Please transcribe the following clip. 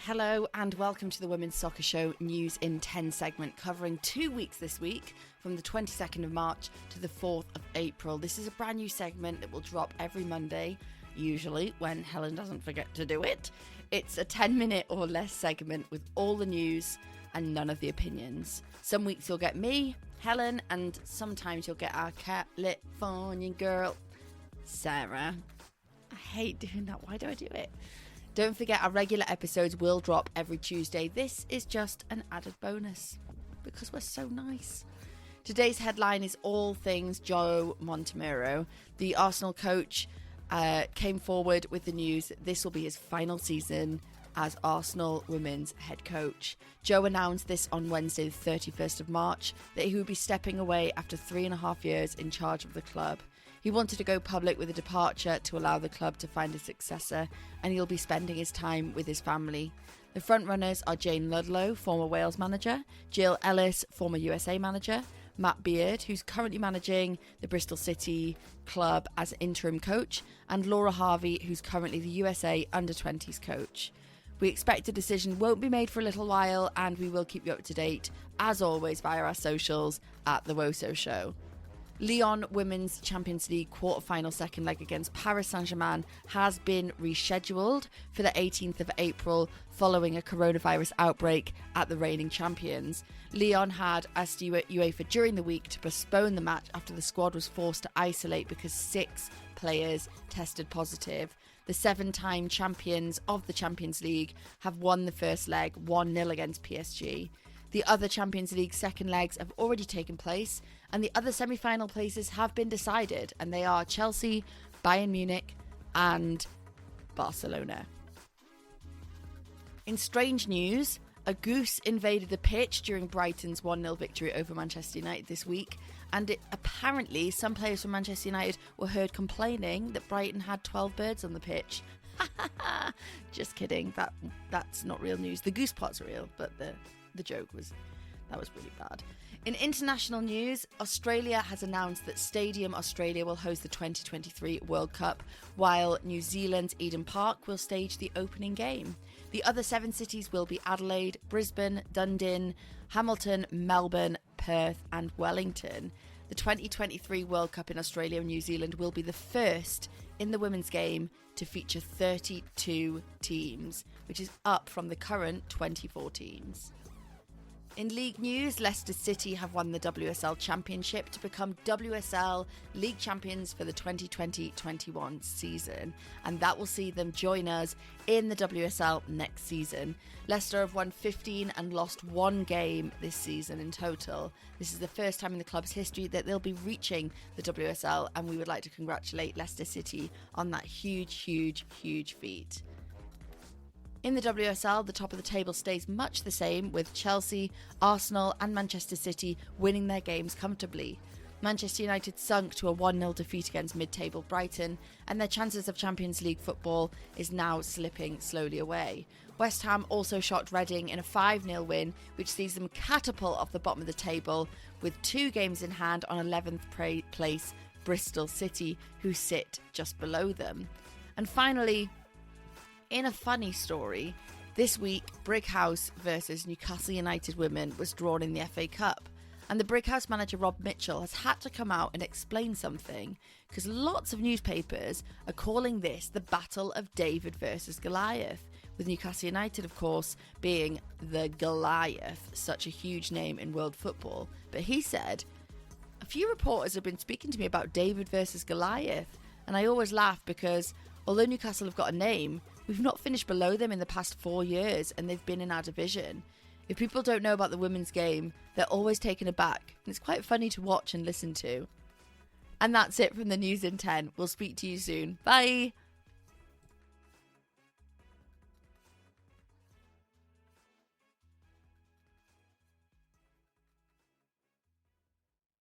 Hello and welcome to the Women's Soccer Show News in 10 segment, covering 2 weeks this week from the 22nd of March to the 4th of April. This is a brand new segment that will drop every Monday, usually when Helen doesn't forget to do it. It's a 10-minute or less segment with all the news and none of the opinions. Some weeks you'll get me, Helen, and sometimes you'll get our Californian girl, Sarah. I hate doing that. Why do I do it? Don't forget, our regular episodes will drop every Tuesday. This is just an added bonus because we're so nice. Today's headline is all things Joe Montemurro. The Arsenal coach came forward with the news that this will be his final season as Arsenal women's head coach. Joe announced this on Wednesday, the 31st of March, that he would be stepping away after 3.5 years in charge of the club. He wanted to go public with a departure to allow the club to find a successor, and he'll be spending his time with his family. The frontrunners are Jane Ludlow, former Wales manager, Jill Ellis, former USA manager, Matt Beard, who's currently managing the Bristol City club as interim coach, and Laura Harvey, who's currently the USA under-20s coach. We expect a decision won't be made for a little while, and we will keep you up to date, as always, via our socials at the WOSO Show. Lyon Women's Champions League quarter-final second leg against Paris Saint-Germain has been rescheduled for the 18th of April following a coronavirus outbreak at the reigning champions. Lyon had asked UEFA during the week to postpone the match after the squad was forced to isolate because 6 players tested positive. The 7-time champions of the Champions League have won the first leg 1-0 against PSG. The other Champions League second legs have already taken place, and the other semi-final places have been decided, and they are Chelsea, Bayern Munich, and Barcelona. In strange news, a goose invaded the pitch during Brighton's 1-0 victory over Manchester United this week, and apparently some players from Manchester United were heard complaining that Brighton had 12 birds on the pitch. Just kidding, that's not real news. The goose pot's real, but the joke was really bad. In international news, Australia has announced that Stadium Australia will host the 2023 World Cup, while New Zealand's Eden Park will stage the opening game. The other 7 cities will be Adelaide, Brisbane, Dunedin, Hamilton, Melbourne, Perth and Wellington. The 2023 World Cup in Australia and New Zealand will be the first in the women's game to feature 32 teams, which is up from the current 24 teams. In league news, Leicester City have won the WSL Championship to become WSL League Champions for the 2020-21 season, and that will see them join us in the WSL next season. Leicester have won 15 and lost 1 game this season in total. This is the first time in the club's history that they'll be reaching the WSL, and we would like to congratulate Leicester City on that huge feat. In the WSL, the top of the table stays much the same, with Chelsea, Arsenal and Manchester City winning their games comfortably. Manchester United sunk to a 1-0 defeat against mid-table Brighton, and their chances of Champions League football is now slipping slowly away. West Ham also shocked Reading in a 5-0 win, which sees them catapult off the bottom of the table, with 2 games in hand on 11th place Bristol City, who sit just below them. And finally, in a funny story, this week, Brighouse versus Newcastle United women was drawn in the FA Cup. And the Brighouse manager, Rob Mitchell, has had to come out and explain something, because lots of newspapers are calling this the Battle of David versus Goliath, with Newcastle United, of course, being the Goliath, such a huge name in world football. But he said, a few reporters have been speaking to me about David versus Goliath, and I always laugh because although Newcastle have got a name, we've not finished below them in the past 4 years, and they've been in our division. If people don't know about the women's game, they're always taken aback, and it's quite funny to watch and listen to. And that's it from the News in 10. We'll speak to you soon. Bye!